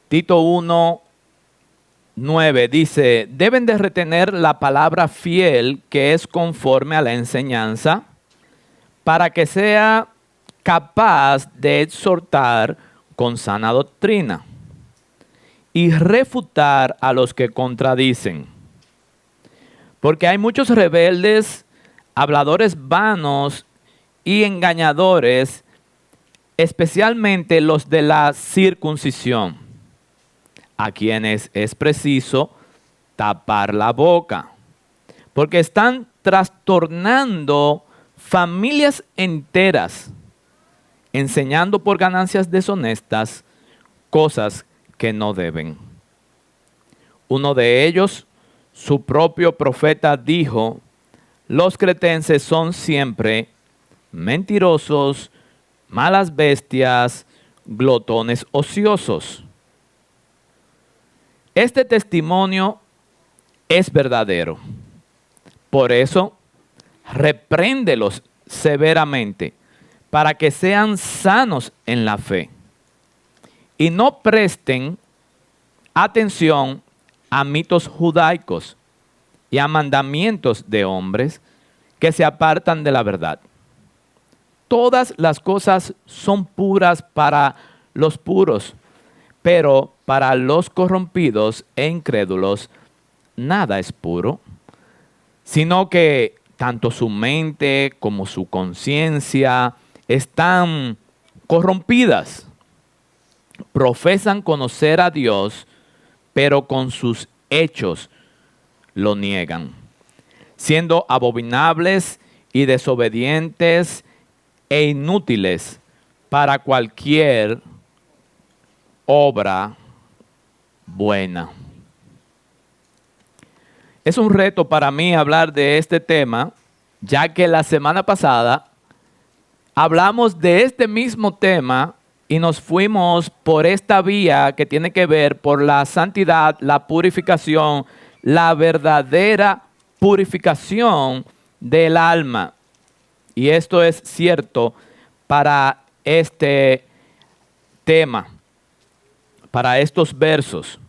Tito 1:9 dice, deben de retener la palabra fiel que es conforme a la enseñanza para que sea capaz de exhortar con sana doctrina y refutar a los que contradicen. Porque hay muchos rebeldes, habladores vanos y engañadores, especialmente los de la circuncisión, a quienes es preciso tapar la boca, porque están trastornando familias enteras, enseñando por ganancias deshonestas cosas que no deben. Uno de ellos, su propio profeta, dijo, los cretenses son siempre mentirosos, malas bestias, glotones ociosos. Este testimonio es verdadero. Por eso, repréndelos severamente para que sean sanos en la fe y no presten atención a mitos judaicos y a mandamientos de hombres que se apartan de la verdad. Todas las cosas son puras para los puros, pero para los corrompidos e incrédulos nada es puro, sino que tanto su mente como su conciencia están corrompidas. Profesan conocer a Dios, pero con sus hechos lo niegan, siendo abominables y desobedientes e inútiles para cualquier obra buena. Es un reto para mí hablar de este tema, ya que la semana pasada hablamos de este mismo tema y nos fuimos por esta vía que tiene que ver por la santidad, la purificación, la verdadera purificación del alma. Y esto es cierto para este tema, para estos versos.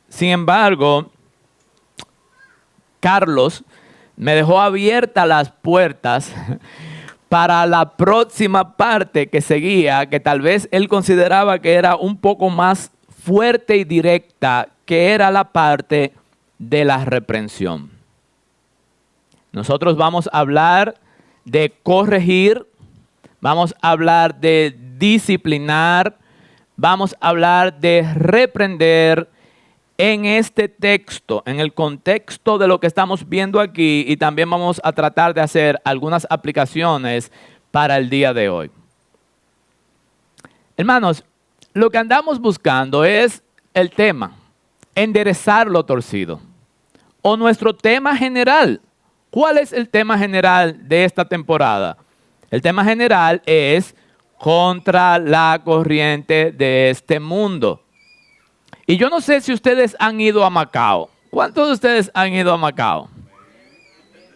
Sin embargo, Carlos me dejó abiertas las puertas para la próxima parte que seguía, que tal vez él consideraba que era un poco más fuerte y directa, que era la parte de la reprensión. Nosotros vamos a hablar de corregir, vamos a hablar de disciplinar, vamos a hablar de reprender en este texto, en el contexto de lo que estamos viendo aquí, y también vamos a tratar de hacer algunas aplicaciones para el día de hoy. Hermanos, lo que andamos buscando es el tema, enderezar lo torcido, o nuestro tema general. ¿Cuál es el tema general de esta temporada? El tema general es contra la corriente de este mundo. Y yo no sé si ustedes han ido a Macao. ¿Cuántos de ustedes han ido a Macao?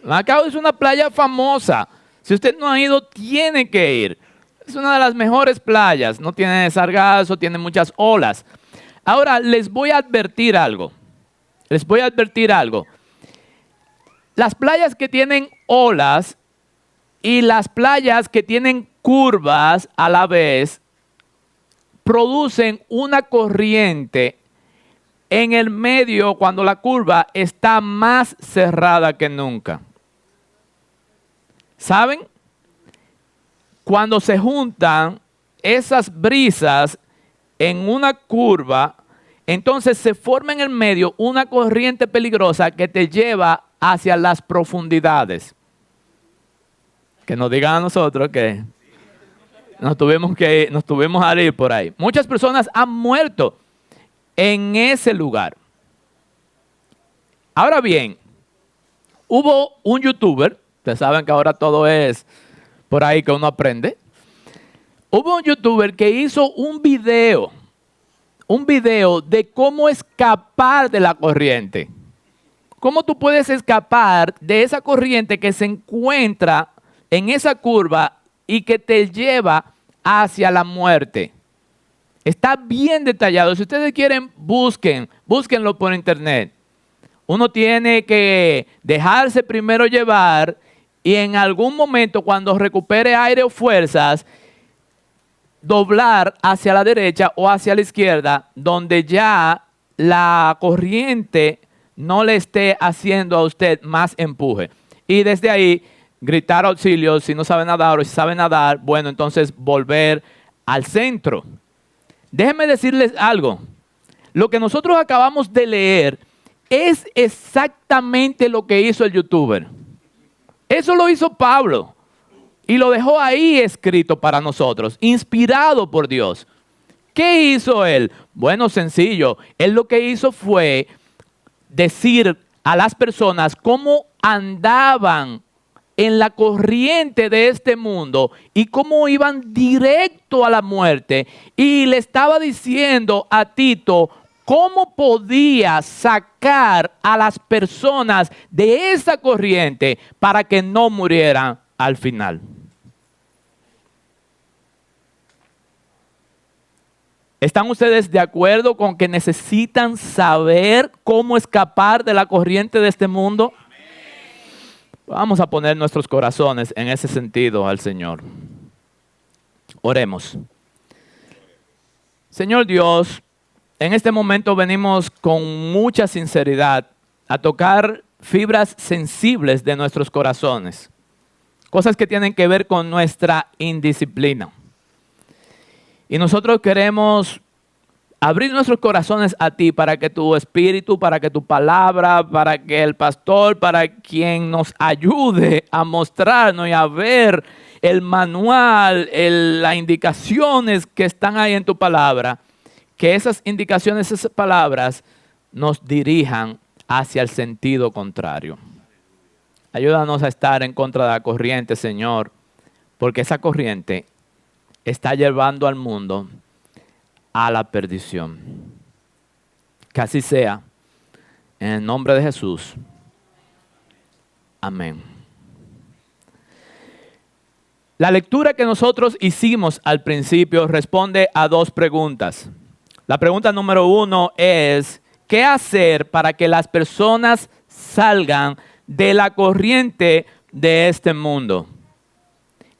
Macao es una playa famosa. Si usted no ha ido, tiene que ir. Es una de las mejores playas. No tiene sargazo, tiene muchas olas. Ahora, les voy a advertir algo. Las playas que tienen olas y las playas que tienen curvas a la vez producen una corriente en el medio cuando la curva está más cerrada que nunca. ¿Saben? Cuando se juntan esas brisas en una curva, entonces se forma en el medio una corriente peligrosa que te lleva hacia las profundidades. Que nos digan a nosotros que nos tuvimos a ir por ahí. Muchas personas han muerto en ese lugar. Ahora bien, hubo un youtuber, ustedes saben que ahora todo es por ahí que uno aprende. Hubo un youtuber que hizo un video de cómo escapar de la corriente. ¿Cómo tú puedes escapar de esa corriente que se encuentra en esa curva y que te lleva hacia la muerte? Está bien detallado. Si ustedes quieren, búsquenlo por internet. Uno tiene que dejarse primero llevar y en algún momento, cuando recupere aire o fuerzas, doblar hacia la derecha o hacia la izquierda, donde ya la corriente no le esté haciendo a usted más empuje. Y desde ahí, gritar auxilio si no sabe nadar, o si sabe nadar, bueno, entonces volver al centro. Déjenme decirles algo. Lo que nosotros acabamos de leer es exactamente lo que hizo el youtuber. Eso lo hizo Pablo. Y lo dejó ahí escrito para nosotros, inspirado por Dios. ¿Qué hizo él? Bueno, sencillo. Él lo que hizo fue decir a las personas cómo andaban en la corriente de este mundo y cómo iban directo a la muerte. Y le estaba diciendo a Tito cómo podía sacar a las personas de esa corriente para que no murieran al final. ¿Están ustedes de acuerdo con que necesitan saber cómo escapar de la corriente de este mundo? Vamos a poner nuestros corazones en ese sentido al Señor. Oremos. Señor Dios, en este momento venimos con mucha sinceridad a tocar fibras sensibles de nuestros corazones. Cosas que tienen que ver con nuestra indisciplina. Y nosotros queremos abrir nuestros corazones a ti para que tu espíritu, para que tu palabra, para que el pastor, para quien nos ayude a mostrarnos y a ver el manual, las indicaciones que están ahí en tu palabra, que esas indicaciones, esas palabras nos dirijan hacia el sentido contrario. Ayúdanos a estar en contra de la corriente, Señor, porque esa corriente está llevando al mundo a la perdición. Que así sea, en el nombre de Jesús. Amén. La lectura que nosotros hicimos al principio responde a dos preguntas. La pregunta número 1 es, ¿qué hacer para que las personas salgan de la corriente de este mundo?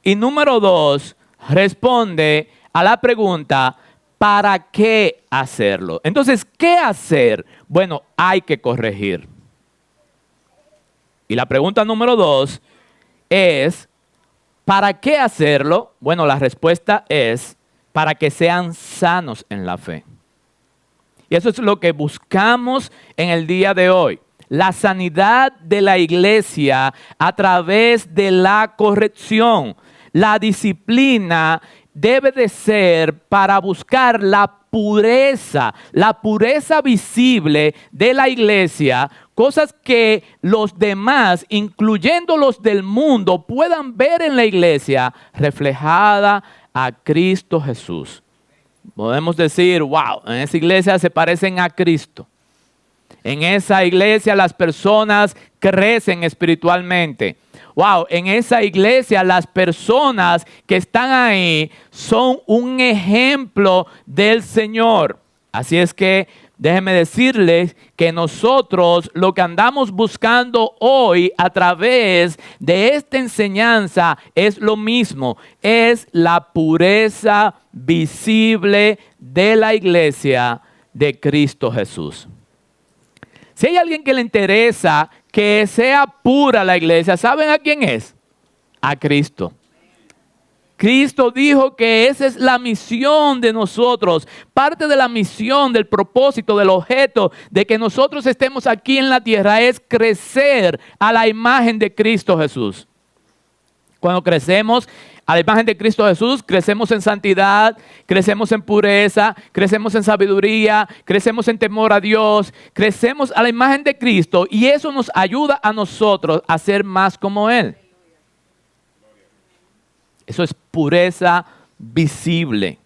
Y número 2, responde a la pregunta, ¿para qué hacerlo? Entonces, ¿qué hacer? Bueno, hay que corregir. Y la pregunta número 2 es, ¿para qué hacerlo? Bueno, la respuesta es, para que sean sanos en la fe. Y eso es lo que buscamos en el día de hoy. La sanidad de la iglesia a través de la corrección. La disciplina debe de ser para buscar la pureza visible de la iglesia, cosas que los demás, incluyendo los del mundo, puedan ver en la iglesia reflejada a Cristo Jesús. Podemos decir, wow, en esa iglesia se parecen a Cristo. En esa iglesia las personas crecen espiritualmente. Wow, en esa iglesia las personas que están ahí son un ejemplo del Señor. Así es que déjenme decirles que nosotros lo que andamos buscando hoy a través de esta enseñanza es lo mismo. Es la pureza visible de la iglesia de Cristo Jesús. Si hay alguien que le interesa que sea pura la iglesia, ¿saben a quién es? A Cristo. Cristo dijo que esa es la misión de nosotros. Parte de la misión, del propósito, del objeto de que nosotros estemos aquí en la tierra es crecer a la imagen de Cristo Jesús. Cuando crecemos a la imagen de Cristo Jesús, crecemos en santidad, crecemos en pureza, crecemos en sabiduría, crecemos en temor a Dios, crecemos a la imagen de Cristo y eso nos ayuda a nosotros a ser más como Él. Eso es pureza visible.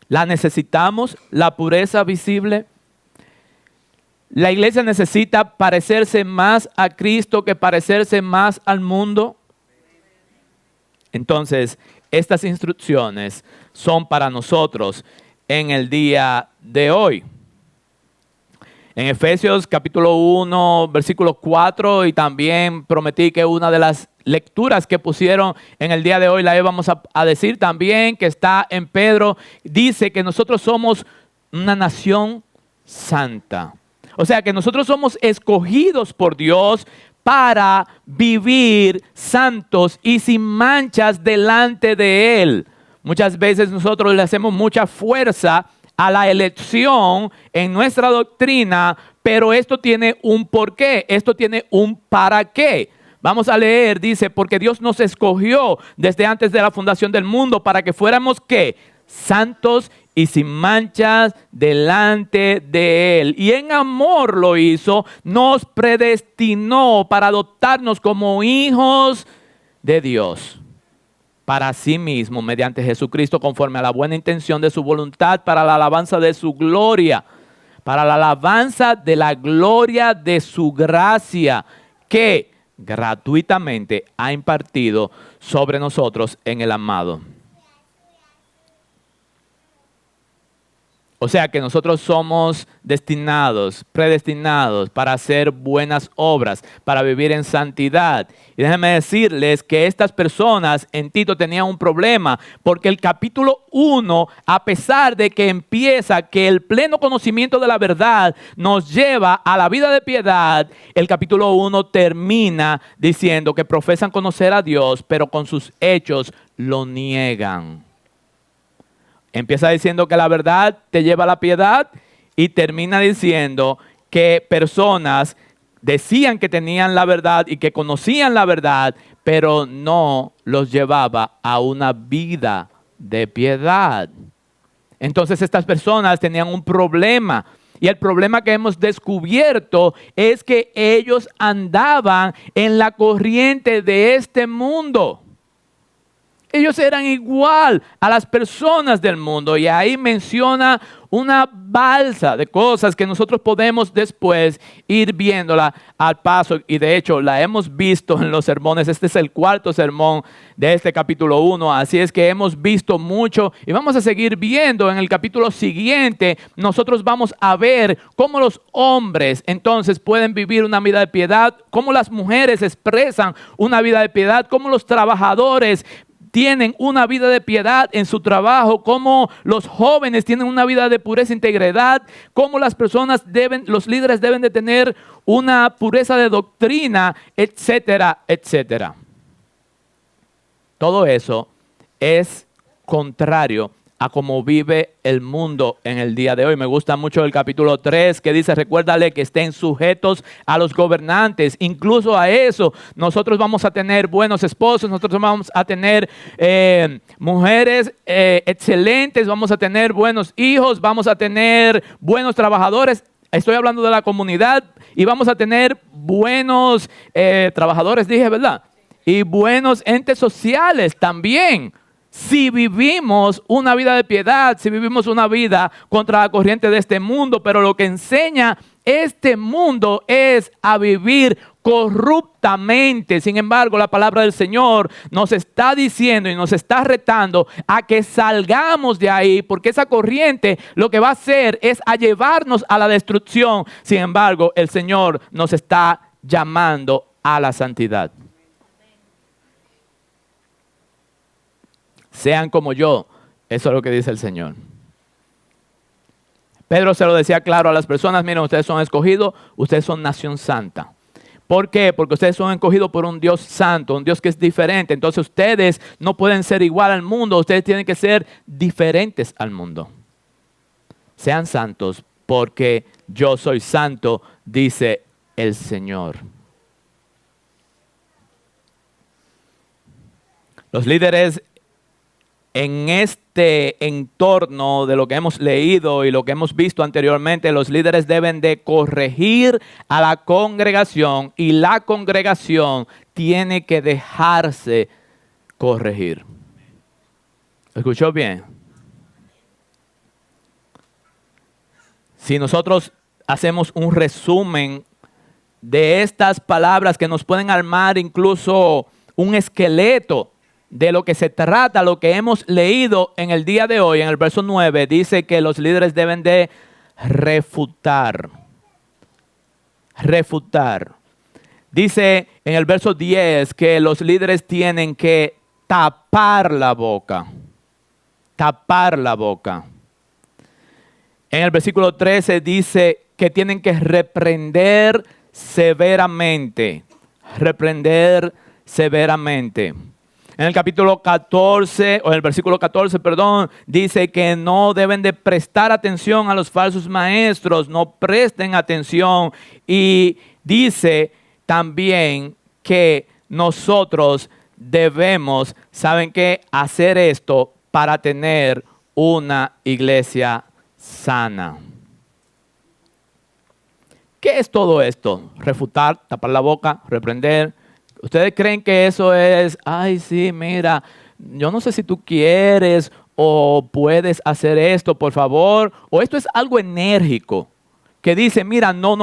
¿La necesitamos, la pureza visible? ¿La iglesia necesita parecerse más a Cristo que parecerse más al mundo? Entonces, estas instrucciones son para nosotros. en el día de hoy. En Efesios capítulo 1, versículo 4, y también prometí que una de las lecturas que pusieron en el día de hoy la íbamos a decir también, que está en Pedro, dice que nosotros somos una nación santa. O sea que nosotros somos escogidos por Dios para vivir santos y sin manchas delante de Él. Muchas veces nosotros le hacemos mucha fuerza a la elección en nuestra doctrina, pero esto tiene un porqué, esto tiene un para qué. Vamos a leer, dice, porque Dios nos escogió desde antes de la fundación del mundo para que fuéramos, ¿qué? Santos y sin manchas delante de Él. Y en amor lo hizo, nos predestinó para adoptarnos como hijos de Dios para sí mismo, mediante Jesucristo, conforme a la buena intención de su voluntad, para la alabanza de su gloria, para la alabanza de la gloria de su gracia, que gratuitamente ha impartido sobre nosotros en el amado. O sea que nosotros somos destinados, predestinados para hacer buenas obras, para vivir en santidad. Y déjenme decirles que estas personas en Tito tenían un problema, porque el capítulo 1, a pesar de que empieza que el pleno conocimiento de la verdad nos lleva a la vida de piedad, el capítulo 1 termina diciendo que profesan conocer a Dios, pero con sus hechos lo niegan. Empieza diciendo que la verdad te lleva a la piedad y termina diciendo que personas decían que tenían la verdad y que conocían la verdad, pero no los llevaba a una vida de piedad. Entonces estas personas tenían un problema. Y el problema que hemos descubierto es que ellos andaban en la corriente de este mundo. Ellos eran igual a las personas del mundo, y ahí menciona una balsa de cosas que nosotros podemos después ir viéndola al paso, y de hecho la hemos visto en los sermones. Este es el cuarto sermón de este capítulo 1, así es que hemos visto mucho y vamos a seguir viendo en el capítulo siguiente. Nosotros vamos a ver cómo los hombres entonces pueden vivir una vida de piedad, cómo las mujeres expresan una vida de piedad, cómo los trabajadores tienen una vida de piedad en su trabajo, cómo los jóvenes tienen una vida de pureza e integridad, cómo las personas los líderes deben de tener una pureza de doctrina, etcétera, etcétera. Todo eso es contrario a cómo vive el mundo en el día de hoy. Me gusta mucho el capítulo 3 que dice: recuérdale que estén sujetos a los gobernantes. Incluso a eso, nosotros vamos a tener buenos esposos, nosotros vamos a tener mujeres excelentes, vamos a tener buenos hijos, vamos a tener buenos trabajadores. Estoy hablando de la comunidad, y vamos a tener buenos trabajadores, dije, ¿verdad? Y buenos entes sociales también. Si vivimos una vida de piedad, si vivimos una vida contra la corriente de este mundo, pero lo que enseña este mundo es a vivir corruptamente. Sin embargo, la palabra del Señor nos está diciendo y nos está retando a que salgamos de ahí, porque esa corriente lo que va a hacer es a llevarnos a la destrucción. Sin embargo, el Señor nos está llamando a la santidad. Sean como yo, eso es lo que dice el Señor. Pedro se lo decía claro a las personas: miren, ustedes son escogidos, ustedes son nación santa. ¿Por qué? Porque ustedes son escogidos por un Dios santo, un Dios que es diferente. Entonces ustedes no pueden ser igual al mundo, ustedes tienen que ser diferentes al mundo. Sean santos porque yo soy santo, dice el Señor. Los líderes en este entorno de lo que hemos leído y lo que hemos visto anteriormente, los líderes deben de corregir a la congregación, y la congregación tiene que dejarse corregir. ¿Escuchó bien? Si nosotros hacemos un resumen de estas palabras que nos pueden armar incluso un esqueleto de lo que se trata, lo que hemos leído en el día de hoy, en el verso 9, dice que los líderes deben de refutar. Refutar. Dice en el verso 10 que los líderes tienen que tapar la boca. Tapar la boca. En el versículo 13 dice que tienen que reprender severamente. Reprender severamente. En el capítulo 14, o en el versículo 14, perdón, dice que no deben de prestar atención a los falsos maestros, no presten atención. Y dice también que nosotros debemos, ¿saben qué? Hacer esto para tener una iglesia sana. ¿Qué es todo esto? Refutar, tapar la boca, reprender. ¿Ustedes creen que eso es, ay, sí, mira, yo no sé si tú quieres o puedes hacer esto, por favor? ¿O esto es algo enérgico que dice, mira, no,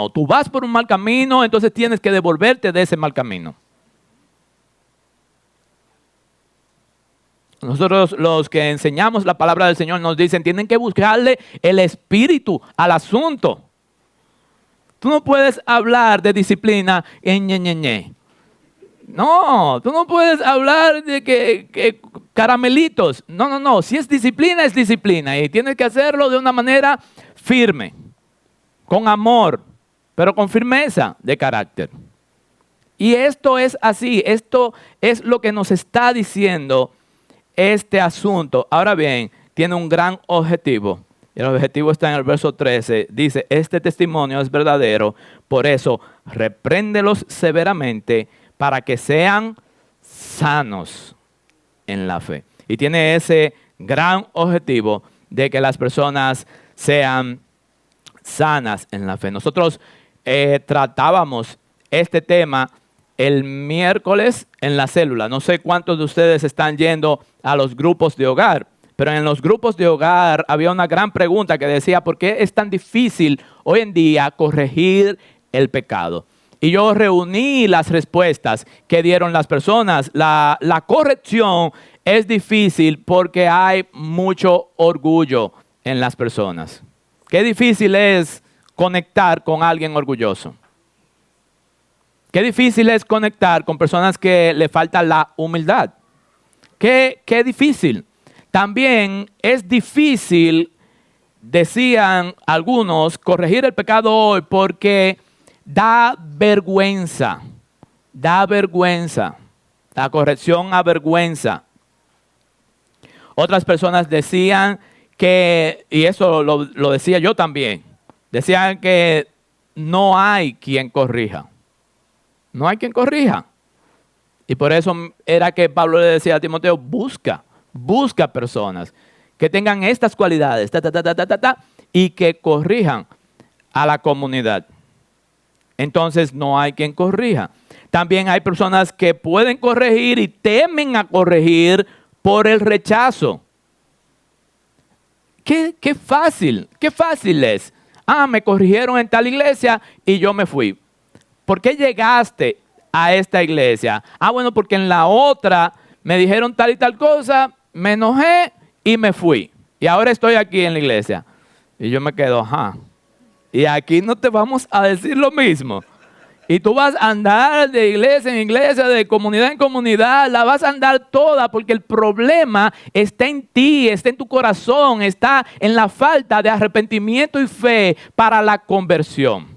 tú vas por un mal camino, entonces tienes que devolverte de ese mal camino? Nosotros los que enseñamos la palabra del Señor nos dicen, tienen que buscarle el espíritu al asunto. Tú no puedes hablar de disciplina en ñe. No, tú no puedes hablar de que caramelitos. No. Si es disciplina y tienes que hacerlo de una manera firme, con amor, pero con firmeza de carácter. Y esto es así, esto es lo que nos está diciendo este asunto. Ahora bien, tiene un gran objetivo. El objetivo está en el verso 13. Dice, este testimonio es verdadero, por eso repréndelos severamente para que sean sanos en la fe. Y tiene ese gran objetivo de que las personas sean sanas en la fe. Nosotros tratábamos este tema el miércoles en la célula. No sé cuántos de ustedes están yendo a los grupos de hogar, pero en los grupos de hogar había una gran pregunta que decía, ¿por qué es tan difícil hoy en día corregir el pecado? Y yo reuní las respuestas que dieron las personas. La corrección es difícil porque hay mucho orgullo en las personas. Qué difícil es conectar con alguien orgulloso. Qué difícil es conectar con personas que le falta la humildad. Qué difícil. También es difícil, decían algunos, corregir el pecado hoy porque da vergüenza. Da vergüenza. La corrección avergüenza. Otras personas decían que, y eso lo decía yo también, decían que no hay quien corrija. No hay quien corrija. Y por eso era que Pablo le decía a Timoteo, busca personas que tengan estas cualidades, y que corrijan a la comunidad. Entonces no hay quien corrija. También hay personas que pueden corregir y temen a corregir por el rechazo. Qué fácil es. Me corrigieron en tal iglesia y yo me fui. ¿Por qué llegaste a esta iglesia? Bueno, porque en la otra me dijeron tal y tal cosa, me enojé y me fui. Y ahora estoy aquí en la iglesia. Y yo me quedo, Y aquí no te vamos a decir lo mismo. Y tú vas a andar de iglesia en iglesia, de comunidad en comunidad, la vas a andar toda porque el problema está en ti, está en tu corazón, está en la falta de arrepentimiento y fe para la conversión.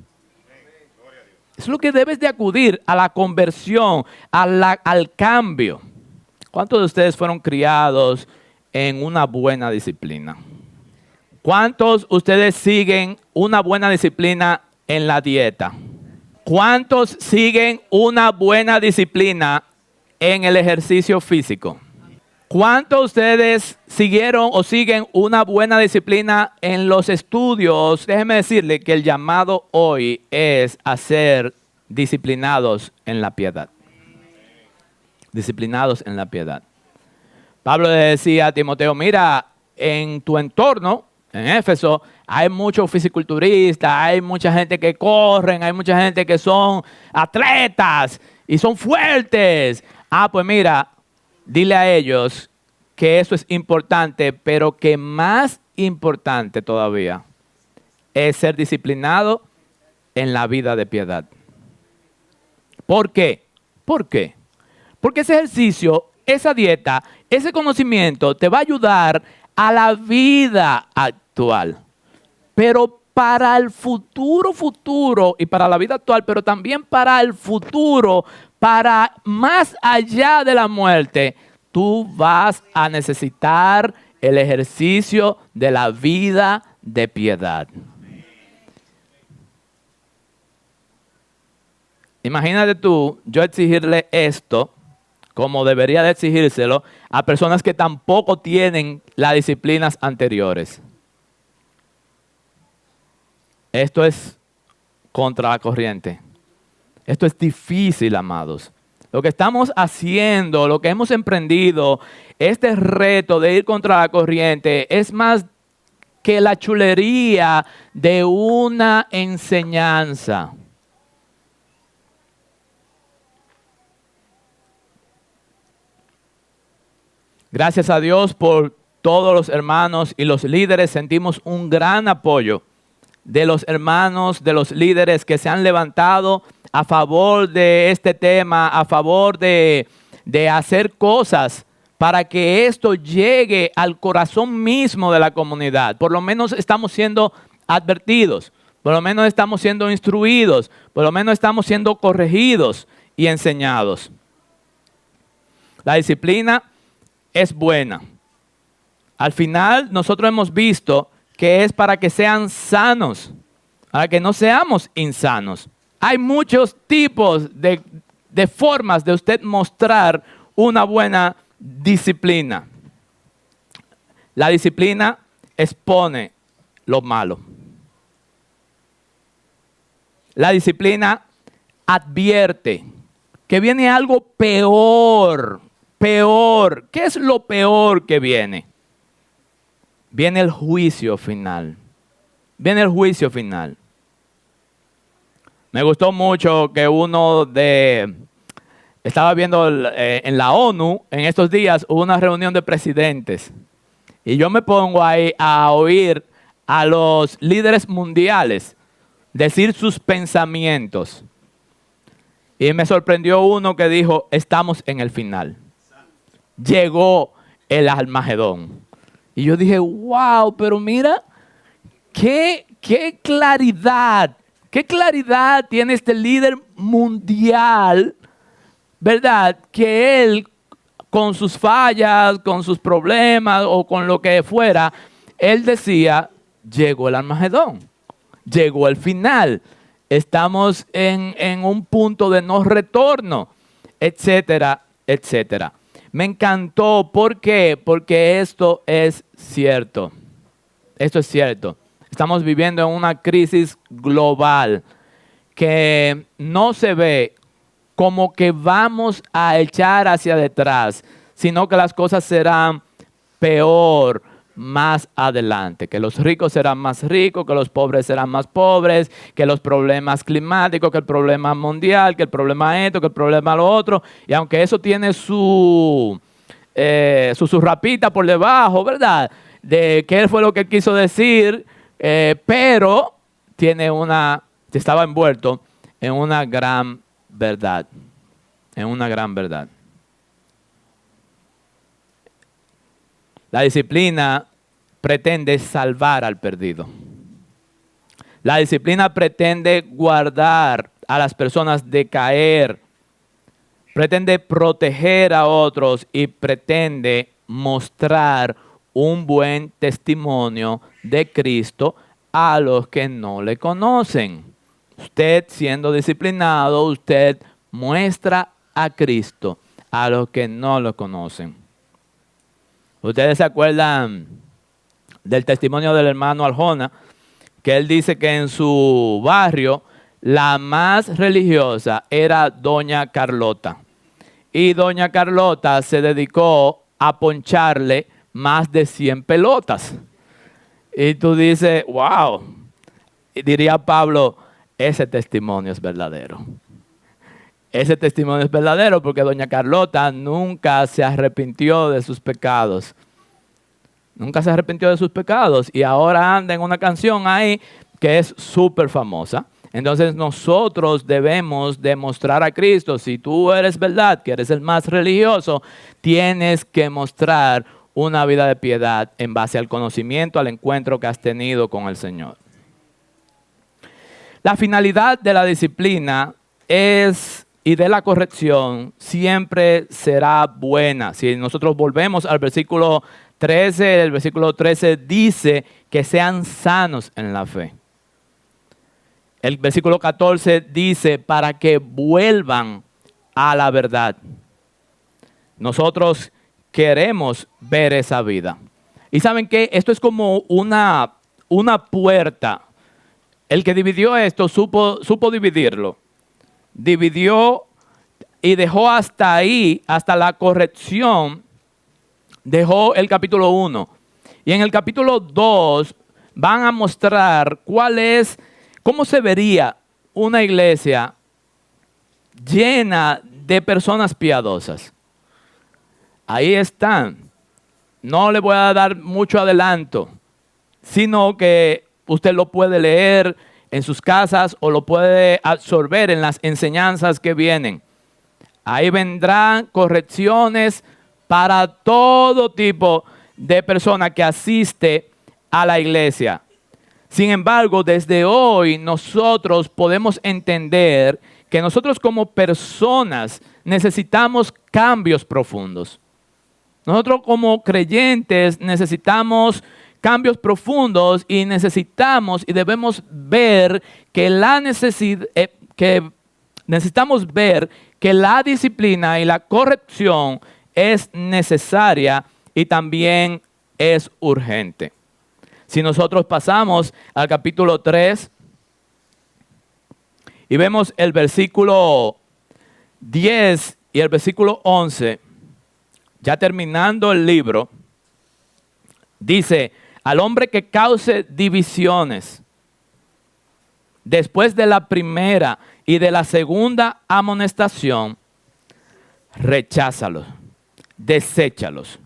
Es lo que debes de acudir, a la conversión, al cambio. ¿Cuántos de ustedes fueron criados en una buena disciplina? ¿Cuántos de ustedes siguen una buena disciplina en la dieta? ¿Cuántos siguen una buena disciplina en el ejercicio físico? ¿Cuántos de ustedes siguieron o siguen una buena disciplina en los estudios? Déjeme decirle que el llamado hoy es a ser disciplinados en la piedad. Disciplinados en la piedad. Pablo le decía a Timoteo, mira, en tu entorno, en Éfeso, hay muchos fisiculturistas, hay mucha gente que corren, hay mucha gente que son atletas y son fuertes. Pues mira, dile a ellos que eso es importante, pero que más importante todavía es ser disciplinado en la vida de piedad. ¿Por qué? ¿Por qué? Porque ese ejercicio, esa dieta, ese conocimiento te va a ayudar a la vida actual. Pero para el futuro y para la vida actual, pero también para el futuro, para más allá de la muerte, tú vas a necesitar el ejercicio de la vida de piedad. Imagínate tú, yo exigirle esto, como debería de exigírselo, a personas que tampoco tienen las disciplinas anteriores. Esto es contra la corriente. Esto es difícil, amados. Lo que estamos haciendo, lo que hemos emprendido, este reto de ir contra la corriente, es más que la chulería de una enseñanza. Gracias a Dios por todos los hermanos y los líderes. Sentimos un gran apoyo de los hermanos, de los líderes que se han levantado a favor de este tema, a favor de hacer cosas para que esto llegue al corazón mismo de la comunidad. Por lo menos estamos siendo advertidos, por lo menos estamos siendo instruidos, por lo menos estamos siendo corregidos y enseñados. La disciplina es buena. Al final nosotros hemos visto que es para que sean sanos, para que no seamos insanos. Hay muchos tipos de formas de usted mostrar una buena disciplina. La disciplina expone lo malo. La disciplina advierte que viene algo peor. Peor. ¿Qué es lo peor que viene? Viene el juicio final. Viene el juicio final. Me gustó mucho que estaba viendo en la ONU, en estos días hubo una reunión de presidentes. Y yo me pongo ahí a oír a los líderes mundiales decir sus pensamientos. Y me sorprendió uno que dijo, estamos en el final. Llegó el Armagedón. Y yo dije, wow, pero mira, qué claridad tiene este líder mundial, ¿verdad? Que él, con sus fallas, con sus problemas o con lo que fuera, él decía, llegó el Armagedón, llegó el final, estamos en un punto de no retorno, etcétera, etcétera. Me encantó. ¿Por qué? Porque esto es cierto. Esto es cierto. Estamos viviendo en una crisis global que no se ve como que vamos a echar hacia detrás, sino que las cosas serán peor más adelante, que los ricos serán más ricos, que los pobres serán más pobres, que los problemas climáticos, que el problema mundial, que el problema esto, que el problema lo otro, y aunque eso tiene su rapita por debajo, ¿verdad? De qué fue lo que quiso decir, pero estaba envuelto en una gran verdad, en una gran verdad. La disciplina pretende salvar al perdido. La disciplina pretende guardar a las personas de caer, pretende proteger a otros y pretende mostrar un buen testimonio de Cristo a los que no le conocen. Usted, siendo disciplinado, usted muestra a Cristo a los que no lo conocen. Ustedes se acuerdan del testimonio del hermano Arjona, que él dice que en su barrio la más religiosa era doña Carlota. Y doña Carlota se dedicó a poncharle más de 100 pelotas. Y tú dices, wow, y diría Pablo, ese testimonio es verdadero. Ese testimonio es verdadero porque doña Carlota nunca se arrepintió de sus pecados. Nunca se arrepintió de sus pecados y ahora anda en una canción ahí que es súper famosa. Entonces nosotros debemos demostrar a Cristo. Si tú eres verdad, que eres el más religioso, tienes que mostrar una vida de piedad en base al conocimiento, al encuentro que has tenido con el Señor. La finalidad de la disciplina y de la corrección siempre será buena. Si nosotros volvemos al versículo 13, el versículo 13 dice que sean sanos en la fe. El versículo 14 dice para que vuelvan a la verdad. Nosotros queremos ver esa vida. Y ¿saben qué? Esto es como una puerta. El que dividió esto supo dividirlo. Dividió y dejó hasta ahí, hasta la corrección, dejó el capítulo 1. Y en el capítulo 2 van a mostrar cómo se vería una iglesia llena de personas piadosas. Ahí están. No le voy a dar mucho adelanto, sino que usted lo puede leer en sus casas o lo puede absorber en las enseñanzas que vienen. Ahí vendrán correcciones para todo tipo de persona que asiste a la iglesia. Sin embargo, desde hoy nosotros podemos entender que nosotros como personas necesitamos cambios profundos. Nosotros como creyentes necesitamos cambios profundos y necesitamos y debemos ver que necesitamos ver que la disciplina y la corrección es necesaria y también es urgente. Si nosotros pasamos al capítulo 3 y vemos el versículo 10 y el versículo 11, ya terminando el libro, dice: al hombre que cause divisiones después de la primera y de la segunda amonestación, recházalos, deséchalos,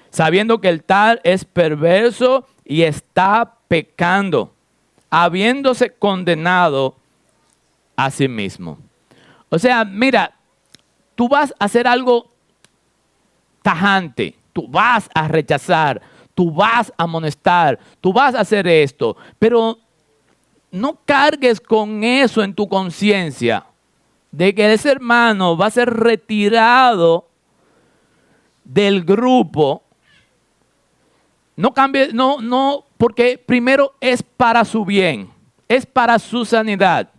sabiendo que el tal es perverso y está pecando, habiéndose condenado a sí mismo. O sea, mira, tú vas a hacer algo tajante, tú vas a rechazar, tú vas a amonestar, tú vas a hacer esto, pero no cargues con eso en tu conciencia, de que ese hermano va a ser retirado del grupo. No cambie, no, porque primero es para su bien, es para su sanidad.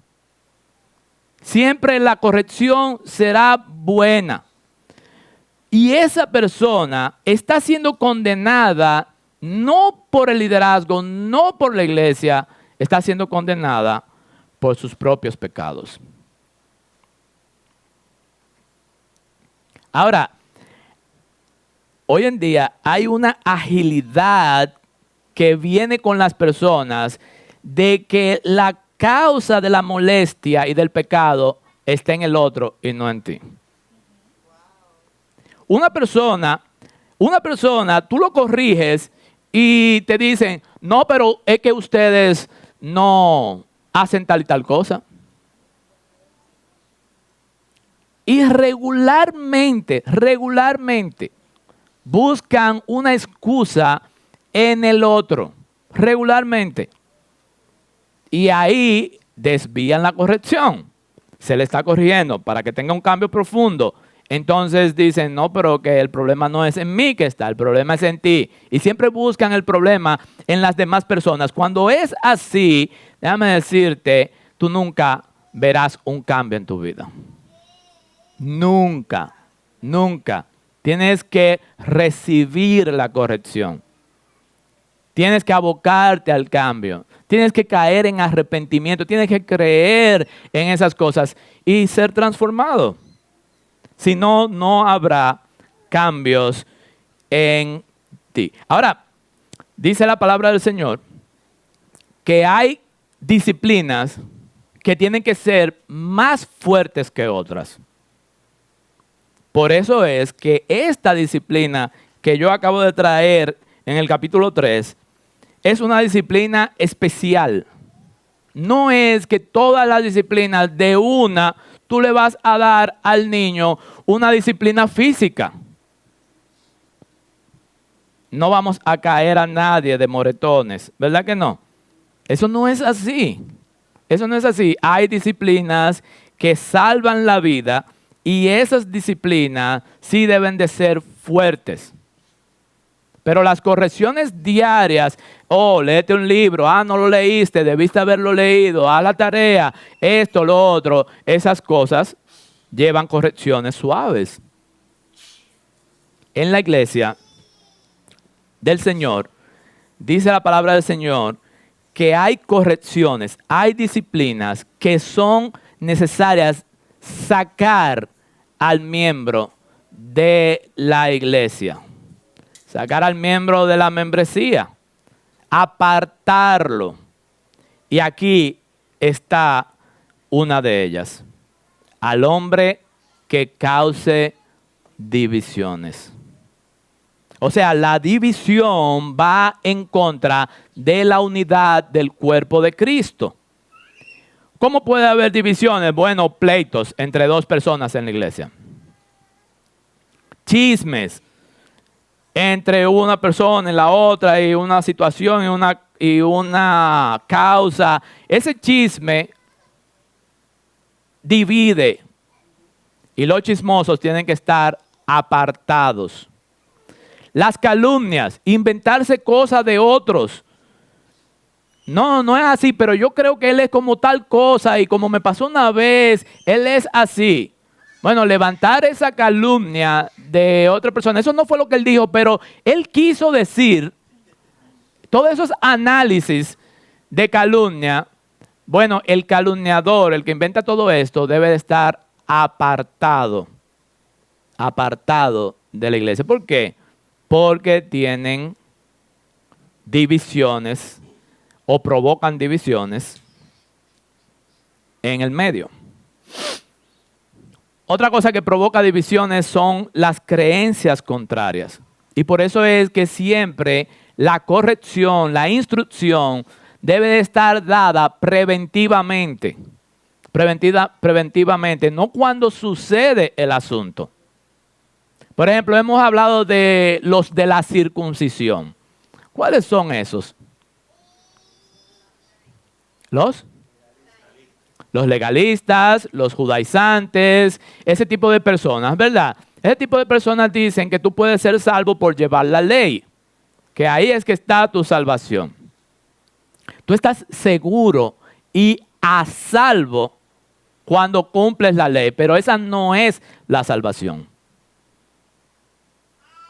Siempre la corrección será buena. Y esa persona está siendo condenada no por el liderazgo, no por la iglesia, está siendo condenada por sus propios pecados. Ahora, hoy en día hay una agilidad que viene con las personas de que la causa de la molestia y del pecado está en el otro y no en ti. Una persona, tú lo corriges y te dicen, no, pero es que ustedes no hacen tal y tal cosa. Y regularmente, buscan una excusa en el otro, regularmente. Y ahí desvían la corrección. Se le está corrigiendo para que tenga un cambio profundo. Entonces dicen, no, pero que el problema no es en mí que está, el problema es en ti. Y siempre buscan el problema en las demás personas. Cuando es así, déjame decirte, tú nunca verás un cambio en tu vida. Nunca, nunca. Tienes que recibir la corrección. Tienes que abocarte al cambio. Tienes que caer en arrepentimiento. Tienes que creer en esas cosas y ser transformado. Si no, no habrá cambios en ti. Ahora, dice la palabra del Señor que hay disciplinas que tienen que ser más fuertes que otras. Por eso es que esta disciplina que yo acabo de traer en el capítulo 3 es una disciplina especial. No es que todas las disciplinas de una tú le vas a dar al niño una disciplina física. No vamos a caer a nadie de moretones, ¿verdad que no? Eso no es así. Eso no es así. Hay disciplinas que salvan la vida y esas disciplinas sí deben de ser fuertes. Pero las correcciones diarias, léete un libro, no lo leíste, debiste haberlo leído, haz la tarea, esto, lo otro, esas cosas llevan correcciones suaves. En la iglesia del Señor, dice la palabra del Señor, que hay correcciones, hay disciplinas que son necesarias sacar al miembro de la iglesia. Sacar al miembro de la membresía, apartarlo. Y aquí está una de ellas. Al hombre que cause divisiones. O sea, la división va en contra de la unidad del cuerpo de Cristo. ¿Cómo puede haber divisiones? Bueno, pleitos entre dos personas en la iglesia. Chismes entre una persona y la otra, y una situación y una causa. Ese chisme divide y los chismosos tienen que estar apartados. Las calumnias, inventarse cosas de otros. No es así, pero yo creo que él es como tal cosa y como me pasó una vez, él es así. Bueno, levantar esa calumnia de otra persona, eso no fue lo que él dijo, pero él quiso decir, todos esos análisis de calumnia, bueno, el calumniador, el que inventa todo esto, debe de estar apartado de la iglesia. ¿Por qué? Porque tienen divisiones o provocan divisiones en el medio. Otra cosa que provoca divisiones son las creencias contrarias. Y por eso es que siempre la corrección, la instrucción debe de estar dada preventivamente. Preventivamente, no cuando sucede el asunto. Por ejemplo, hemos hablado de los de la circuncisión. ¿Cuáles son esos? Los legalistas, los judaizantes, ese tipo de personas, ¿verdad? Ese tipo de personas dicen que tú puedes ser salvo por llevar la ley, que ahí es que está tu salvación. Tú estás seguro y a salvo cuando cumples la ley, pero esa no es la salvación.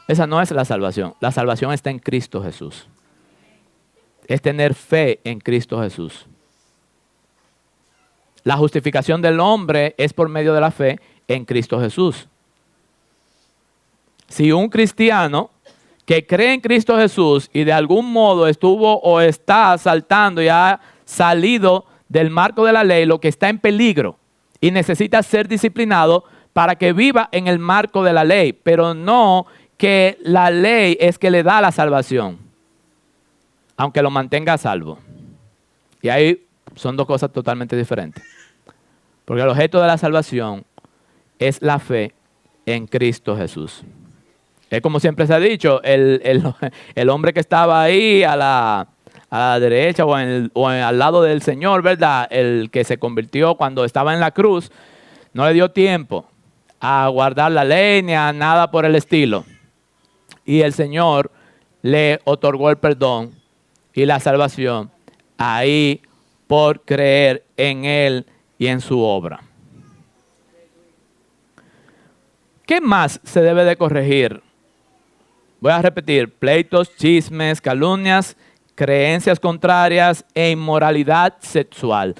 Esa no es la salvación. La salvación está en Cristo Jesús. Es tener fe en Cristo Jesús. La justificación del hombre es por medio de la fe en Cristo Jesús. Si un cristiano que cree en Cristo Jesús y de algún modo estuvo o está saltando y ha salido del marco de la ley, lo que está en peligro y necesita ser disciplinado para que viva en el marco de la ley, pero no que la ley es que le da la salvación, aunque lo mantenga a salvo. Y ahí son dos cosas totalmente diferentes. Porque el objeto de la salvación es la fe en Cristo Jesús. Es como siempre se ha dicho, el hombre que estaba ahí a la derecha o al lado del Señor, ¿verdad? El que se convirtió cuando estaba en la cruz, no le dio tiempo a guardar la ley ni a nada por el estilo. Y el Señor le otorgó el perdón y la salvación ahí por creer en Él y en su obra. ¿Qué más se debe de corregir? Voy a repetir: pleitos, chismes, calumnias, creencias contrarias e inmoralidad sexual.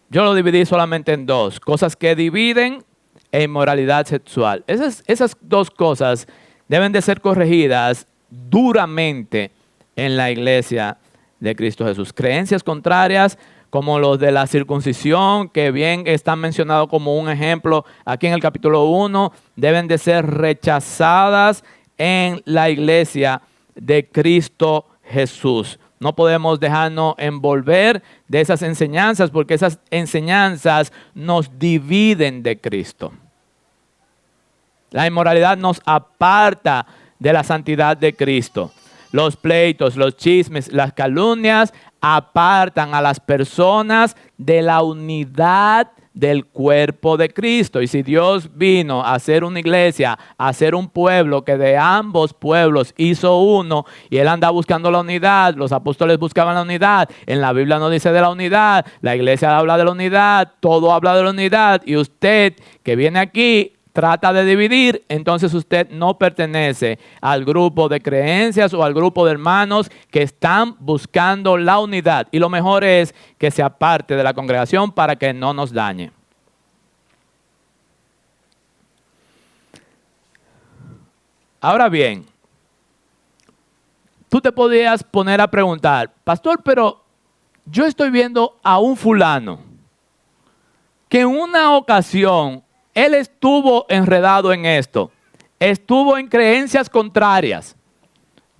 Yo lo dividí solamente en dos: cosas que dividen e inmoralidad sexual. Esas dos cosas deben de ser corregidas duramente en la iglesia de Cristo Jesús. Creencias contrarias como los de la circuncisión, que bien están mencionados como un ejemplo aquí en el capítulo 1, deben de ser rechazadas en la iglesia de Cristo Jesús. No podemos dejarnos envolver de esas enseñanzas porque esas enseñanzas nos dividen de Cristo. La inmoralidad nos aparta de la santidad de Cristo. Los pleitos, los chismes, las calumnias apartan a las personas de la unidad del cuerpo de Cristo. Y si Dios vino a hacer una iglesia, a hacer un pueblo que de ambos pueblos hizo uno, y Él anda buscando la unidad, los apóstoles buscaban la unidad, en la Biblia no dice de la unidad, la iglesia habla de la unidad, todo habla de la unidad, y usted que viene aquí trata de dividir, entonces usted no pertenece al grupo de creencias o al grupo de hermanos que están buscando la unidad. Y lo mejor es que se aparte de la congregación para que no nos dañe. Ahora bien, tú te podrías poner a preguntar, pastor, pero yo estoy viendo a un fulano que en una ocasión él estuvo enredado en esto, estuvo en creencias contrarias,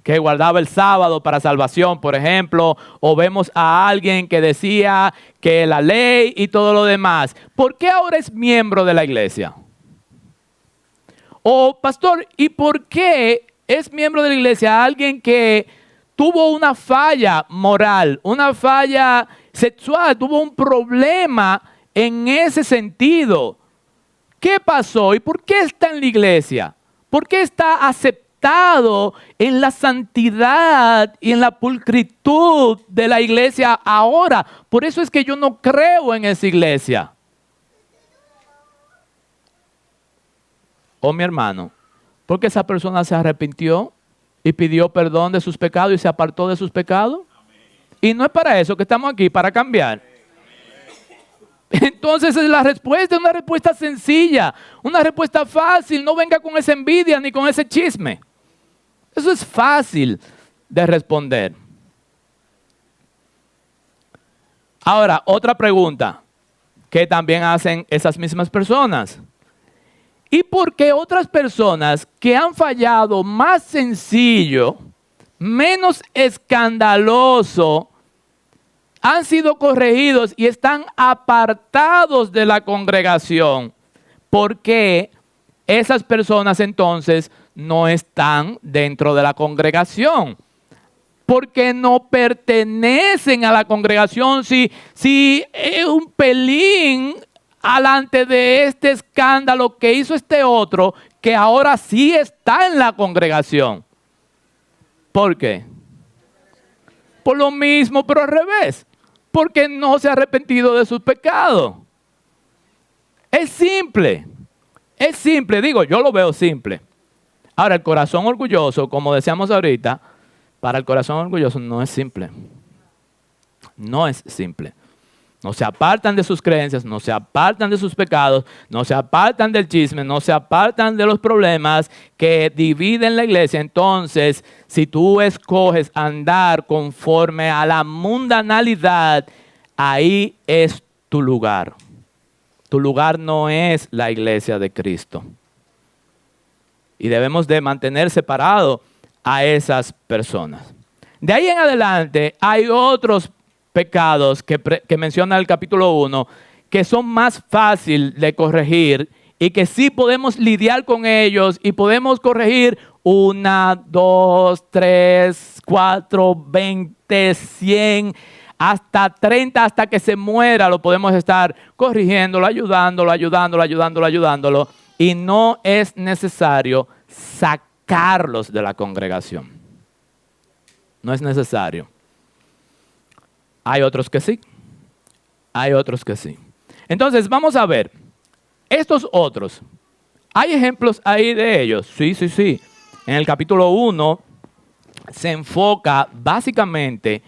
que guardaba el sábado para salvación, por ejemplo, o vemos a alguien que decía que la ley y todo lo demás. ¿Por qué ahora es miembro de la iglesia? O pastor, ¿y por qué es miembro de la iglesia alguien que tuvo una falla moral, una falla sexual, tuvo un problema en ese sentido? ¿Qué pasó y por qué está en la iglesia? ¿Por qué está aceptado en la santidad y en la pulcritud de la iglesia ahora? Por eso es que yo no creo en esa iglesia. Oh, mi hermano, porque esa persona se arrepintió y pidió perdón de sus pecados y se apartó de sus pecados. Y no es para eso que estamos aquí, para cambiar. Entonces la respuesta es una respuesta sencilla, una respuesta fácil. No venga con esa envidia ni con ese chisme. Eso es fácil de responder. Ahora, otra pregunta que también hacen esas mismas personas. ¿Y por qué otras personas que han fallado más sencillo, menos escandaloso, han sido corregidos y están apartados de la congregación? ¿Por qué esas personas entonces no están dentro de la congregación? Porque no pertenecen a la congregación. Si es un pelín alante de este escándalo que hizo este otro, que ahora sí está en la congregación. ¿Por qué? Por lo mismo, pero al revés. Porque no se ha arrepentido de sus pecados. Es simple. Es simple. Digo, yo lo veo simple. Ahora, el corazón orgulloso, como decíamos ahorita, para el corazón orgulloso no es simple. No es simple. No se apartan de sus creencias, no se apartan de sus pecados, no se apartan del chisme, no se apartan de los problemas que dividen la iglesia. Entonces, si tú escoges andar conforme a la mundanalidad, ahí es tu lugar. Tu lugar no es la iglesia de Cristo. Y debemos de mantener separado a esas personas. De ahí en adelante hay otros pecados que menciona el capítulo 1, que son más fácil de corregir y que sí podemos lidiar con ellos y podemos corregir 1, 2, 3, 4, 20, 100, hasta 30, hasta que se muera, lo podemos estar corrigiéndolo, ayudándolo. Y no es necesario sacarlos de la congregación. No es necesario. Hay otros que sí. Hay otros que sí. Entonces, vamos a ver. Estos otros. ¿Hay ejemplos ahí de ellos? Sí. En el capítulo 1 se enfoca básicamente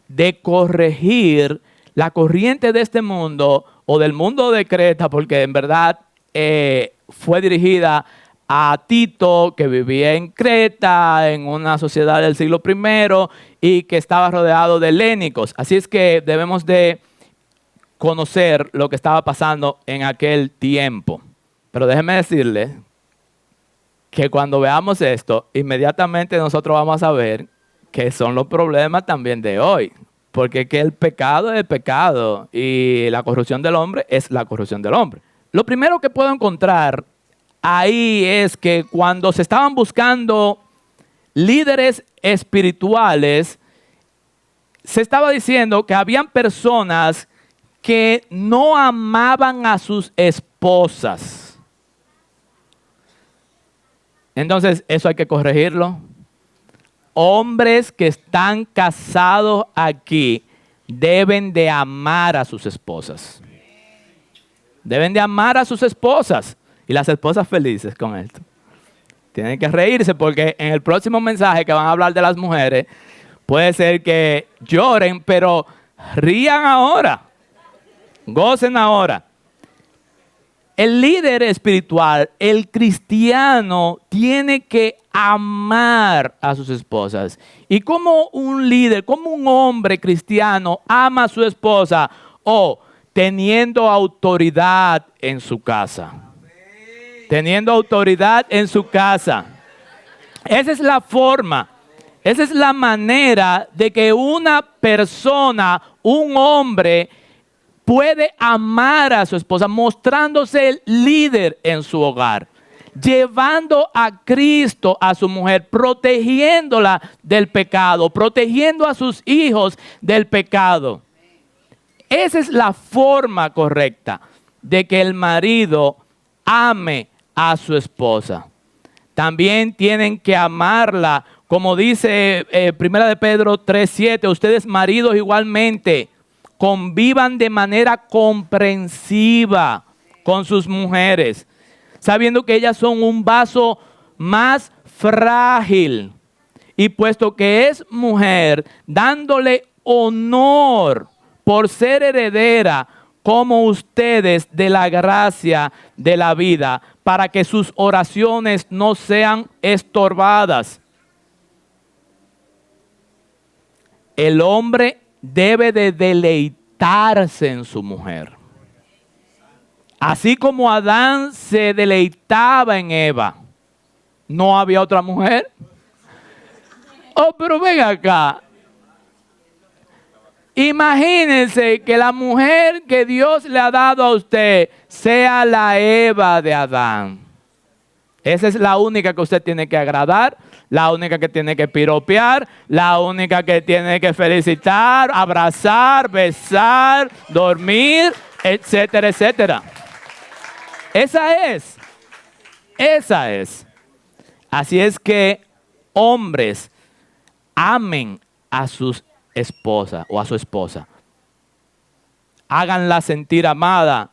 de corregir la corriente de este mundo o del mundo de Creta, porque en verdad fue dirigida a Tito, que vivía en Creta, en una sociedad del siglo I, y que estaba rodeado de helénicos. Así es que debemos de conocer lo que estaba pasando en aquel tiempo. Pero déjenme decirle que cuando veamos esto, inmediatamente nosotros vamos a saber que son los problemas también de hoy. Porque es que el pecado es el pecado y la corrupción del hombre es la corrupción del hombre. Lo primero que puedo encontrar ahí es que cuando se estaban buscando líderes espirituales, se estaba diciendo que habían personas que no amaban a sus esposas. Entonces, eso hay que corregirlo. Hombres que están casados aquí deben de amar a sus esposas. Deben de amar a sus esposas. Y las esposas felices con esto. Tienen que reírse porque en el próximo mensaje que van a hablar de las mujeres, puede ser que lloren, pero rían ahora. Gocen ahora. El líder espiritual, el cristiano, tiene que amar a sus esposas. Y como un líder, como un hombre cristiano ama a su esposa o teniendo autoridad en su casa. Teniendo autoridad en su casa. Esa es la forma, esa es la manera de que una persona, un hombre, puede amar a su esposa, mostrándose el líder en su hogar, llevando a Cristo a su mujer, protegiéndola del pecado, protegiendo a sus hijos del pecado. Esa es la forma correcta de que el marido ame a su esposa. También tienen que amarla, como dice 1 de Pedro 3:7, ustedes maridos igualmente convivan de manera comprensiva con sus mujeres, sabiendo que ellas son un vaso más frágil. Y puesto que es mujer, dándole honor por ser heredera como ustedes de la gracia de la vida, para que sus oraciones no sean estorbadas. El hombre debe de deleitarse en su mujer. Así como Adán se deleitaba en Eva, ¿no había otra mujer? Oh, pero ven acá. Imagínense que la mujer que Dios le ha dado a usted sea la Eva de Adán. Esa es la única que usted tiene que agradar, la única que tiene que piropear, la única que tiene que felicitar, abrazar, besar, dormir, etcétera, etcétera. Esa es. Así es que hombres amen a sus esposas o a su esposa. Háganla sentir amada,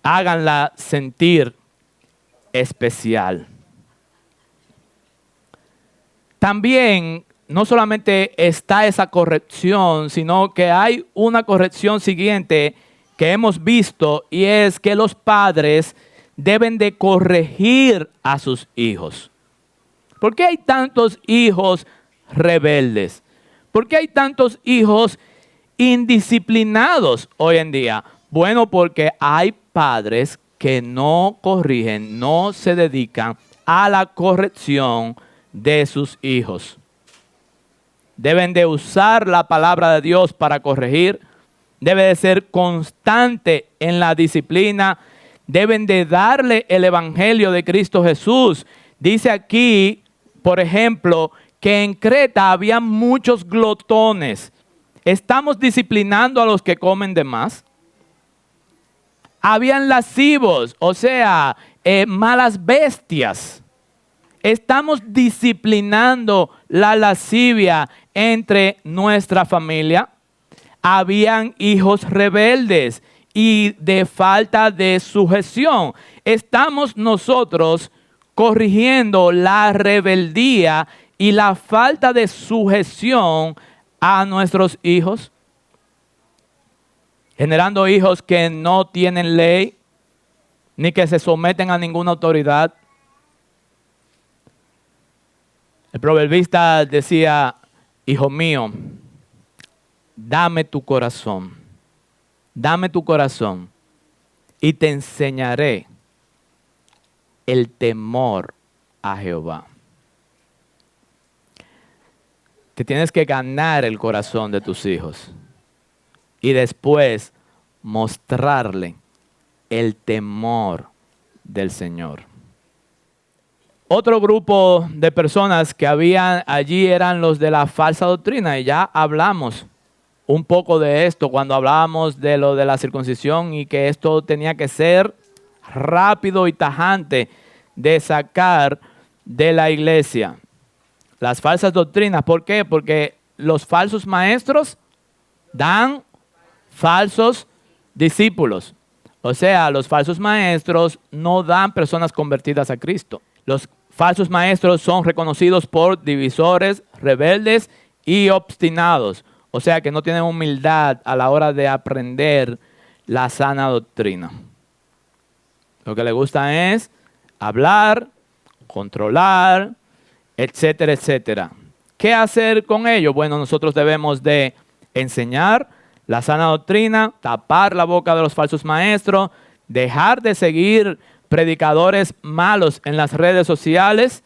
háganla sentir especial. También no solamente está esa corrección, sino que hay una corrección siguiente que hemos visto, y es que los padres deben de corregir a sus hijos. ¿Por qué hay tantos hijos rebeldes? ¿Por qué hay tantos hijos indisciplinados hoy en día? Bueno, porque hay padres que no corrigen, no se dedican a la corrección de sus hijos. Deben de usar la palabra de Dios para corregir. Debe de ser constante en la disciplina. Deben de darle el evangelio de Cristo Jesús. Dice aquí, por ejemplo, que en Creta había muchos glotones. ¿Estamos disciplinando a los que comen de más? Habían lascivos, o sea, malas bestias. Estamos disciplinando la lascivia entre nuestra familia. Habían hijos rebeldes y de falta de sujeción. Estamos nosotros corrigiendo la rebeldía y la falta de sujeción a nuestros hijos, generando hijos que no tienen ley ni que se someten a ninguna autoridad. El proverbista decía: hijo mío, dame tu corazón dame tu corazón y te enseñaré el temor a Jehová. Te tienes que ganar el corazón de tus hijos y después mostrarle el temor del Señor. Otro grupo de personas que habían allí eran los de la falsa doctrina, y ya hablamos un poco de esto cuando hablábamos de lo de la circuncisión y que esto tenía que ser rápido y tajante de sacar de la iglesia. Las falsas doctrinas, ¿por qué? Porque los falsos maestros dan falsos discípulos. O sea, los falsos maestros no dan personas convertidas a Cristo. Los falsos maestros son reconocidos por divisores, rebeldes y obstinados. O sea, que no tienen humildad a la hora de aprender la sana doctrina. Lo que les gusta es hablar, controlar, etcétera, etcétera. ¿Qué hacer con ello? Bueno, nosotros debemos de enseñar la sana doctrina, tapar la boca de los falsos maestros, dejar de seguir predicadores malos en las redes sociales,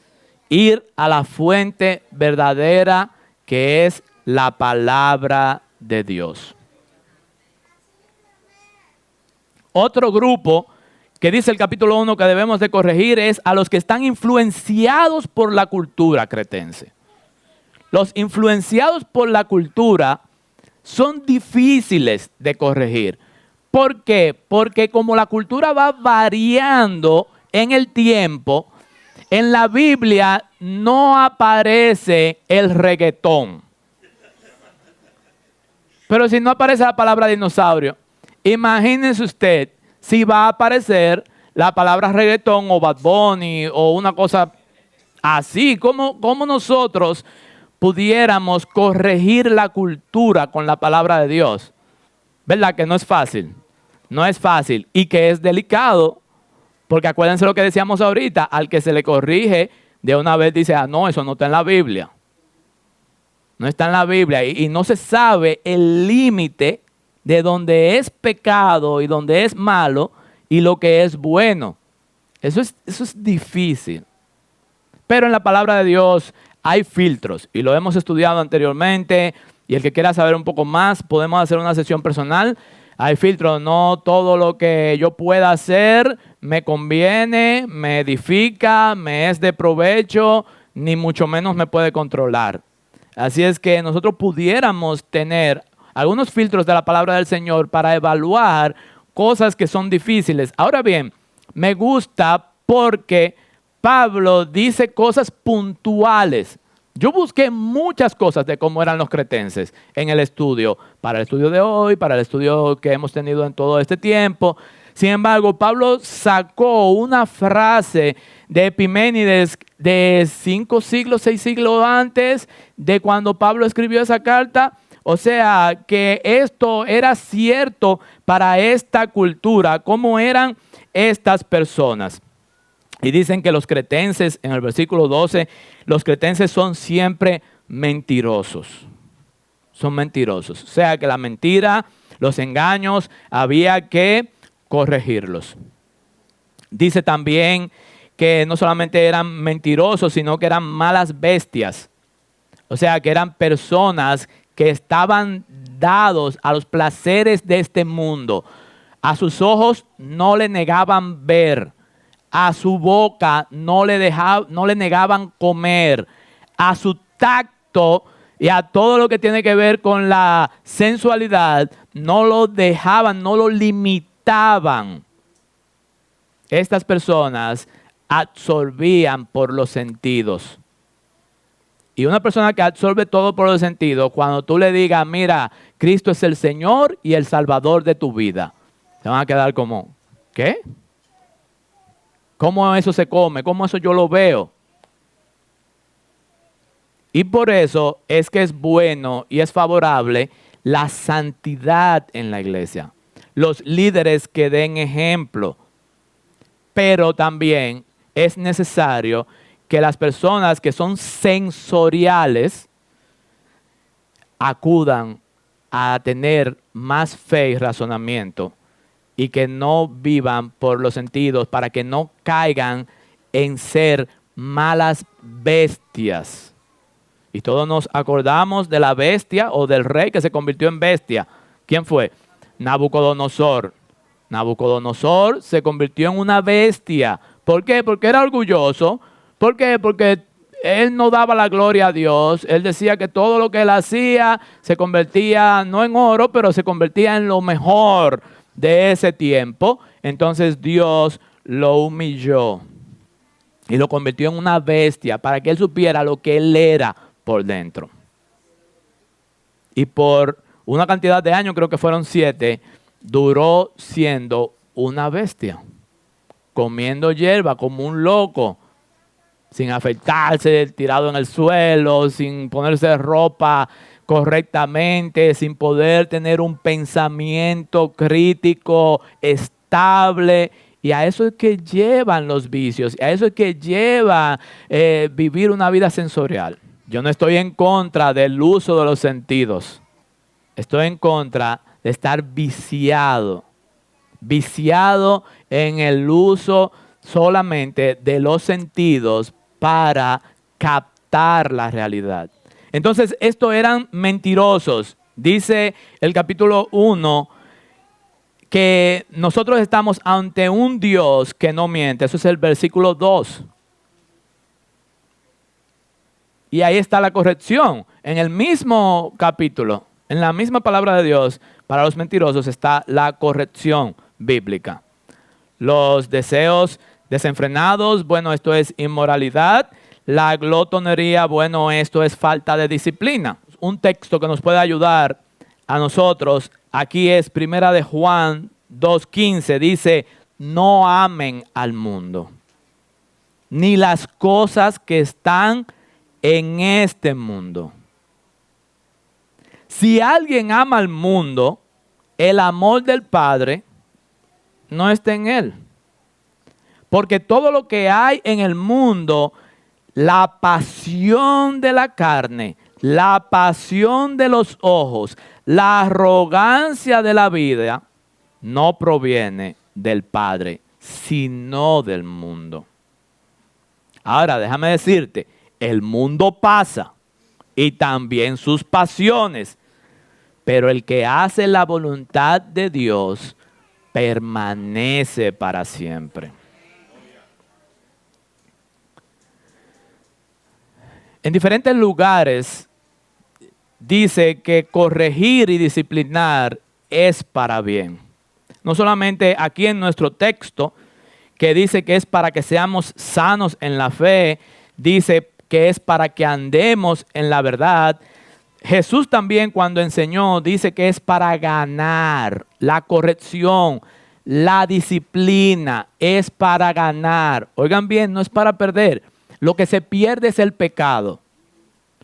ir a la fuente verdadera que es la palabra de Dios. Otro grupo que dice el capítulo 1 que debemos de corregir es a los que están influenciados por la cultura cretense. Los influenciados por la cultura son difíciles de corregir. ¿Por qué? Porque como la cultura va variando en el tiempo, en la Biblia no aparece el reggaetón. Pero si no aparece la palabra dinosaurio, imagínense usted si va a aparecer la palabra reggaetón o Bad Bunny o una cosa así. ¿Cómo nosotros pudiéramos corregir la cultura con la palabra de Dios? ¿Verdad que no es fácil? No es fácil y que es delicado, porque acuérdense lo que decíamos ahorita, al que se le corrige, de una vez dice, no, eso no está en la Biblia. No está en la Biblia y no se sabe el límite de donde es pecado y donde es malo y lo que es bueno. Eso es difícil. Pero en la palabra de Dios hay filtros y lo hemos estudiado anteriormente, y el que quiera saber un poco más podemos hacer una sesión personal. Hay filtros, no todo lo que yo pueda hacer me conviene, me edifica, me es de provecho, ni mucho menos me puede controlar. Así es que nosotros pudiéramos tener algunos filtros de la palabra del Señor para evaluar cosas que son difíciles. Ahora bien, me gusta porque Pablo dice cosas puntuales. Yo busqué muchas cosas de cómo eran los cretenses en el estudio, para el estudio de hoy, para el estudio que hemos tenido en todo este tiempo. Sin embargo, Pablo sacó una frase de Epiménides de 5 siglos, 6 siglos antes de cuando Pablo escribió esa carta. O sea, que esto era cierto para esta cultura, cómo eran estas personas. Y dicen que los cretenses, en el versículo 12, los cretenses son siempre mentirosos. Son mentirosos. O sea que la mentira, los engaños, había que corregirlos. Dice también que no solamente eran mentirosos, sino que eran malas bestias. O sea que eran personas que estaban dados a los placeres de este mundo. A sus ojos no le negaban ver. A su boca no le negaban comer. A su tacto y a todo lo que tiene que ver con la sensualidad, no lo dejaban, no lo limitaban. Estas personas absorbían por los sentidos. Y una persona que absorbe todo por los sentidos, cuando tú le digas, mira, Cristo es el Señor y el Salvador de tu vida, se van a quedar como, ¿qué? ¿Cómo eso se come? ¿Cómo eso yo lo veo? Y por eso es que es bueno y es favorable la santidad en la iglesia. Los líderes que den ejemplo. Pero también es necesario que las personas que son sensoriales acudan a tener más fe y razonamiento y que no vivan por los sentidos para que no caigan en ser malas bestias. Y todos nos acordamos de la bestia o del rey que se convirtió en bestia. ¿Quién fue? Nabucodonosor. Nabucodonosor se convirtió en una bestia. ¿Por qué? Porque era orgulloso. ¿Por qué? Porque él no daba la gloria a Dios. Él decía que todo lo que él hacía se convertía, no en oro, pero se convertía en lo mejor de ese tiempo. Entonces Dios lo humilló y lo convirtió en una bestia para que él supiera lo que él era por dentro. Y por una cantidad de años, creo que fueron 7, duró siendo una bestia, comiendo hierba como un loco, sin afeitarse, tirado en el suelo, sin ponerse ropa correctamente, sin poder tener un pensamiento crítico, estable. Y a eso es que llevan los vicios, a eso es que lleva vivir una vida sensorial. Yo no estoy en contra del uso de los sentidos. Estoy en contra de estar viciado en el uso solamente de los sentidos para captar la realidad. Entonces, estos eran mentirosos. Dice el capítulo 1 que nosotros estamos ante un Dios que no miente. Eso es el versículo 2. Y ahí está la corrección. En el mismo capítulo, en la misma palabra de Dios, para los mentirosos está la corrección bíblica. Los deseos desenfrenados, bueno, esto es inmoralidad. La glotonería, bueno, esto es falta de disciplina. Un texto que nos puede ayudar a nosotros, aquí es Primera de Juan 2:15, dice, no amen al mundo, ni las cosas que están en este mundo. Si alguien ama al mundo, el amor del Padre no está en él. Porque todo lo que hay en el mundo, la pasión de la carne, la pasión de los ojos, la arrogancia de la vida, no proviene del Padre, sino del mundo. Ahora, déjame decirte, el mundo pasa y también sus pasiones, pero el que hace la voluntad de Dios permanece para siempre. En diferentes lugares dice que corregir y disciplinar es para bien. No solamente aquí en nuestro texto, que dice que es para que seamos sanos en la fe, dice que es para que andemos en la verdad. Jesús también cuando enseñó dice que es para ganar. La corrección, la disciplina es para ganar. Oigan bien, no es para perder. Lo que se pierde es el pecado.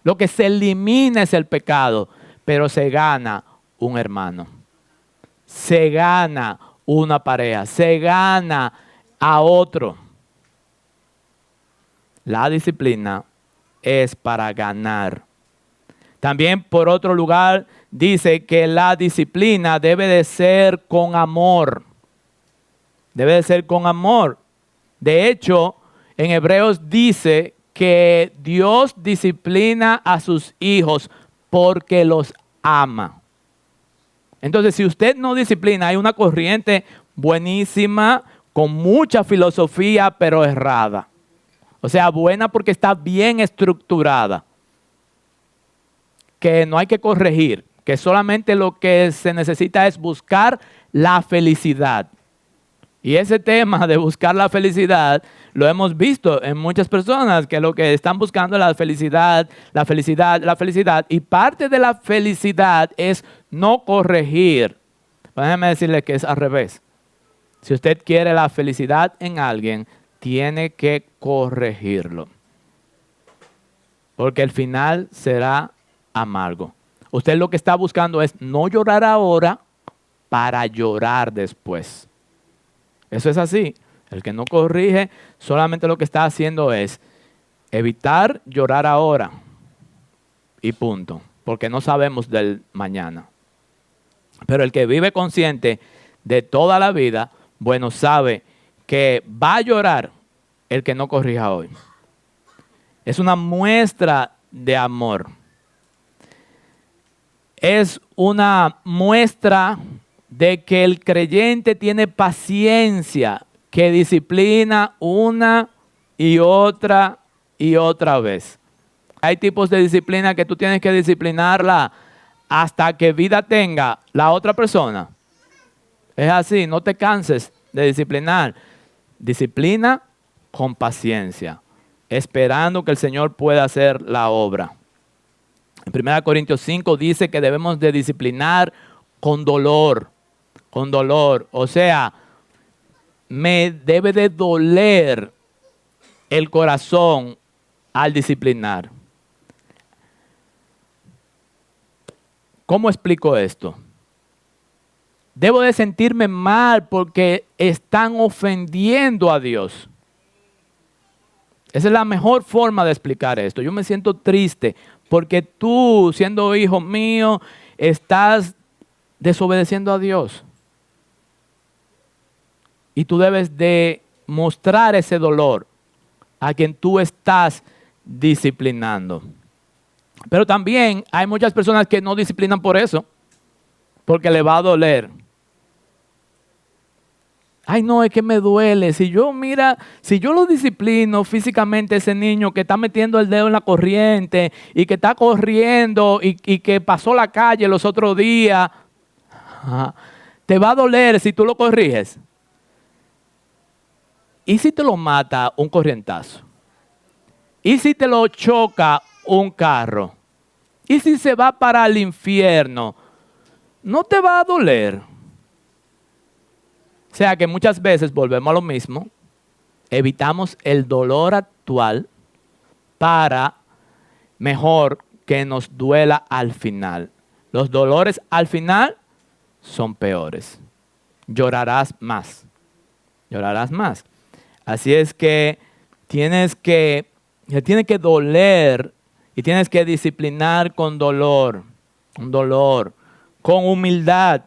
Lo que se elimina es el pecado, pero se gana un hermano. Se gana una pareja, se gana a otro. La disciplina es para ganar. También por otro lugar dice que la disciplina debe de ser con amor. Debe de ser con amor. De hecho, en Hebreos dice que Dios disciplina a sus hijos porque los ama. Entonces, si usted no disciplina, hay una corriente buenísima, con mucha filosofía, pero errada. O sea, buena porque está bien estructurada. Que no hay que corregir, que solamente lo que se necesita es buscar la felicidad. Y ese tema de buscar la felicidad lo hemos visto en muchas personas que lo que están buscando es la felicidad, la felicidad, la felicidad. Y parte de la felicidad es no corregir. Déjenme decirle que es al revés. Si usted quiere la felicidad en alguien, tiene que corregirlo. Porque el final será amargo. Usted lo que está buscando es no llorar ahora para llorar después. Eso es así. El que no corrige solamente lo que está haciendo es evitar llorar ahora y punto. Porque no sabemos del mañana. Pero el que vive consciente de toda la vida, bueno, sabe que va a llorar el que no corrija hoy. Es una muestra de amor. Es una muestra de que el creyente tiene paciencia, que disciplina una y otra vez. Hay tipos de disciplina que tú tienes que disciplinarla hasta que vida tenga la otra persona. Es así, no te canses de disciplinar. Disciplina con paciencia, esperando que el Señor pueda hacer la obra. En 1 Corintios 5 dice que debemos de disciplinar con dolor. Con dolor. O sea, me debe de doler el corazón al disciplinar. ¿Cómo explico esto? Debo de sentirme mal porque están ofendiendo a Dios. Esa es la mejor forma de explicar esto. Yo me siento triste porque tú, siendo hijo mío, estás desobedeciendo a Dios. Y tú debes de mostrar ese dolor a quien tú estás disciplinando. Pero también hay muchas personas que no disciplinan por eso, porque le va a doler. Ay, no, es que me duele. Si yo lo disciplino físicamente, ese niño que está metiendo el dedo en la corriente y que está corriendo y que pasó la calle los otros días, te va a doler si tú lo corriges. ¿Y si te lo mata un corrientazo? ¿Y si te lo choca un carro? ¿Y si se va para el infierno? ¿No te va a doler? O sea que muchas veces volvemos a lo mismo, evitamos el dolor actual para mejor que nos duela al final. Los dolores al final son peores. Llorarás más. Llorarás más. Así es que tiene que doler y tienes que disciplinar con dolor, con humildad,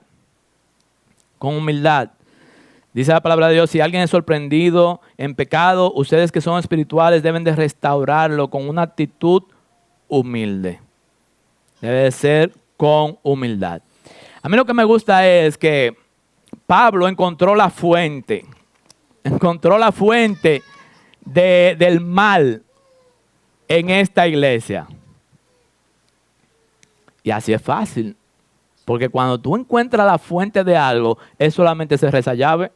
con humildad. Dice la palabra de Dios, si alguien es sorprendido en pecado, ustedes que son espirituales deben de restaurarlo con una actitud humilde. Debe de ser con humildad. A mí lo que me gusta es que Pablo encontró la fuente del mal en esta iglesia. Y así es fácil, porque cuando tú encuentras la fuente de algo, es solamente cerrar esa llave.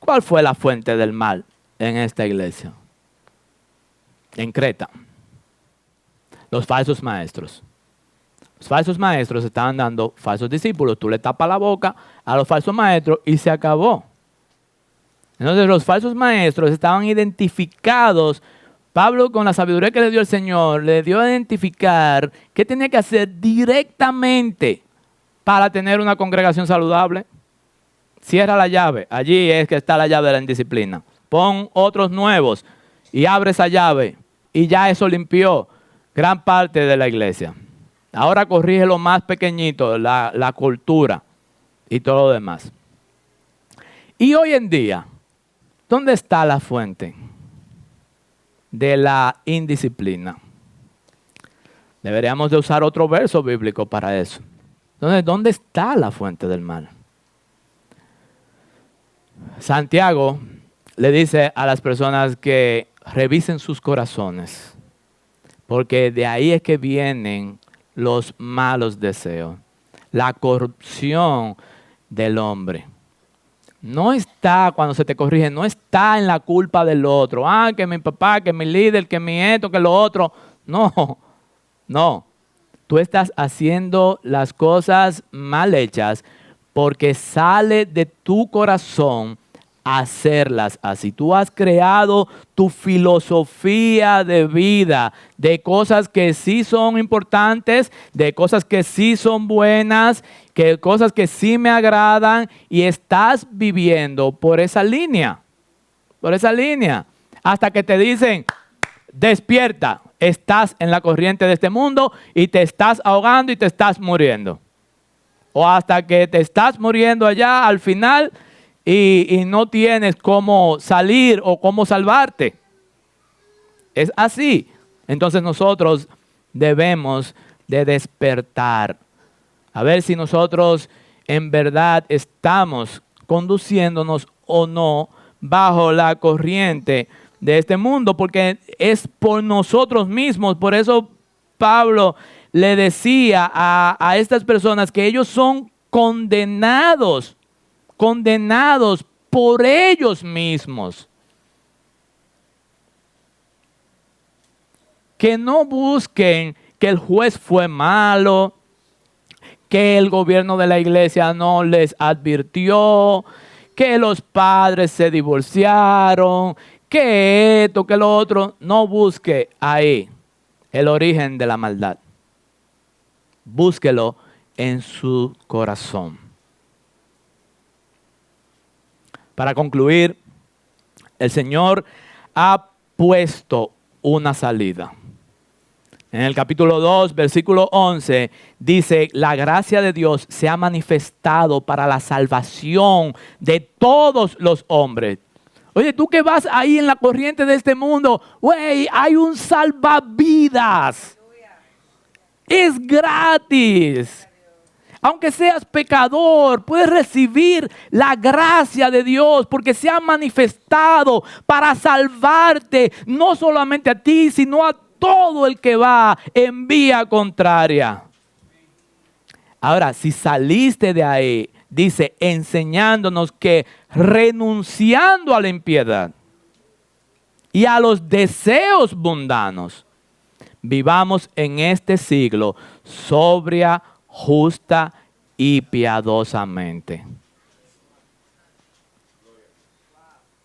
¿Cuál fue la fuente del mal en esta iglesia? En Creta. Los falsos maestros. Los falsos maestros estaban dando falsos discípulos. Tú le tapas la boca a los falsos maestros y se acabó. Entonces los falsos maestros estaban identificados. Pablo, con la sabiduría que le dio el Señor, le dio a identificar qué tenía que hacer directamente para tener una congregación saludable. Cierra la llave. Allí es que está la llave de la indisciplina. Pon otros nuevos y abre esa llave. Y ya eso limpió gran parte de la iglesia. Ahora corrige lo más pequeñito, la cultura y todo lo demás. Y hoy en día, ¿dónde está la fuente de la indisciplina? Deberíamos de usar otro verso bíblico para eso. Entonces, ¿dónde está la fuente del mal? Santiago le dice a las personas que revisen sus corazones, porque de ahí es que vienen los malos deseos, la corrupción del hombre. No está, cuando se te corrige, no está en la culpa del otro. Que mi papá, que mi líder, que mi esto, que lo otro. No. Tú estás haciendo las cosas mal hechas porque sale de tu corazón hacerlas así. Tú has creado tu filosofía de vida, de cosas que sí son importantes, de cosas que sí son buenas, que cosas que sí me agradan, y estás viviendo por esa línea, hasta que te dicen, despierta, estás en la corriente de este mundo y te estás ahogando y te estás muriendo. o hasta que te estás muriendo allá al final y no tienes cómo salir o cómo salvarte. Es así. Entonces nosotros debemos de despertar. A ver si nosotros en verdad estamos conduciéndonos o no bajo la corriente de este mundo, porque es por nosotros mismos. Por eso Pablo le decía a estas personas que ellos son condenados por ellos mismos. Que no busquen que el juez fue malo, que el gobierno de la iglesia no les advirtió, que los padres se divorciaron, que esto, que lo otro. No busque ahí el origen de la maldad. Búsquelo en su corazón. Para concluir, el Señor ha puesto una salida. En el capítulo 2, versículo 11, dice, la gracia de Dios se ha manifestado para la salvación de todos los hombres. Oye, tú que vas ahí en la corriente de este mundo, güey, hay un salvavidas. Es gratis. Aunque seas pecador, puedes recibir la gracia de Dios porque se ha manifestado para salvarte, no solamente a ti, sino a todo el que va en vía contraria. Ahora, si saliste de ahí, dice, enseñándonos que renunciando a la impiedad y a los deseos mundanos, vivamos en este siglo sobria, justa y piadosamente.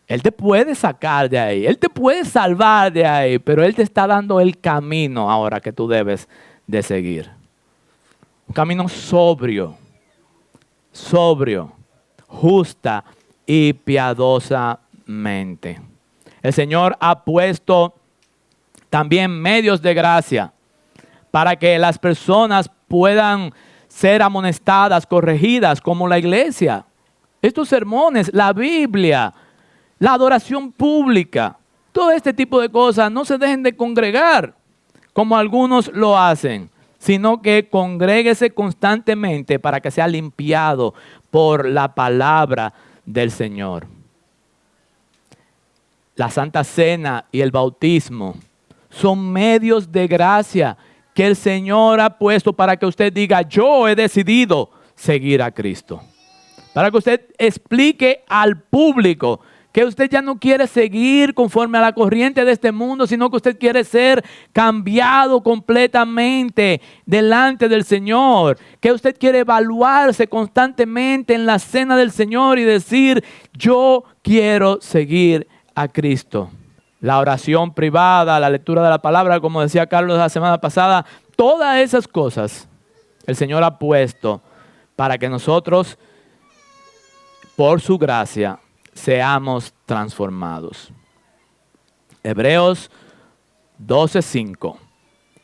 Él te puede sacar de ahí, Él te puede salvar de ahí, pero Él te está dando el camino ahora que tú debes de seguir. Un camino sobrio, justa y piadosamente. El Señor ha puesto también medios de gracia para que las personas puedan ser amonestadas, corregidas, como la iglesia. Estos sermones, la Biblia, la adoración pública, todo este tipo de cosas no se dejen de congregar como algunos lo hacen, sino que congréguese constantemente para que sea limpiado por la palabra del Señor. La Santa Cena y el bautismo son medios de gracia que el Señor ha puesto para que usted diga, yo he decidido seguir a Cristo. Para que usted explique al público que usted ya no quiere seguir conforme a la corriente de este mundo, sino que usted quiere ser cambiado completamente delante del Señor. Que usted quiere evaluarse constantemente en la cena del Señor y decir, yo quiero seguir a Cristo. La oración privada, la lectura de la palabra, como decía Carlos la semana pasada, todas esas cosas el Señor ha puesto para que nosotros, por su gracia, seamos transformados. Hebreos 12:5.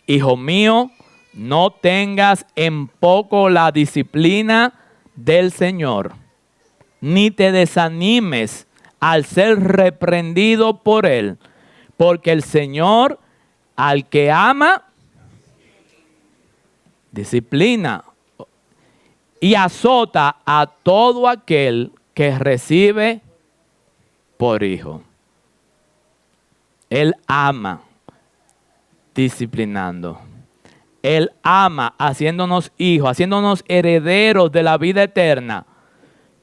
Hijo mío, no tengas en poco la disciplina del Señor, ni te desanimes al ser reprendido por Él, porque el Señor al que ama, disciplina y azota a todo aquel que recibe por hijo. Él ama disciplinando. Él ama haciéndonos hijos, haciéndonos herederos de la vida eterna.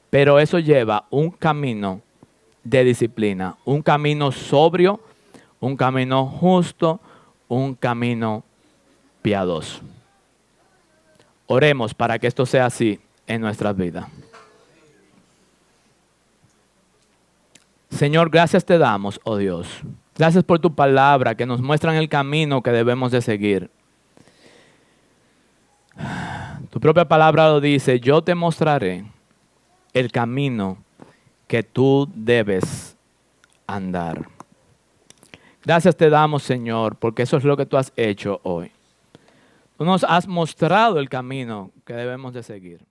Pero eso lleva un camino de disciplina, un camino sobrio, un camino justo, un camino piadoso. Oremos para que esto sea así en nuestras vidas. Señor, gracias te damos, oh Dios. Gracias por tu palabra que nos muestran el camino que debemos de seguir. Tu propia palabra lo dice, yo te mostraré el camino que tú debes andar. Gracias te damos, Señor, porque eso es lo que tú has hecho hoy. Tú nos has mostrado el camino que debemos de seguir.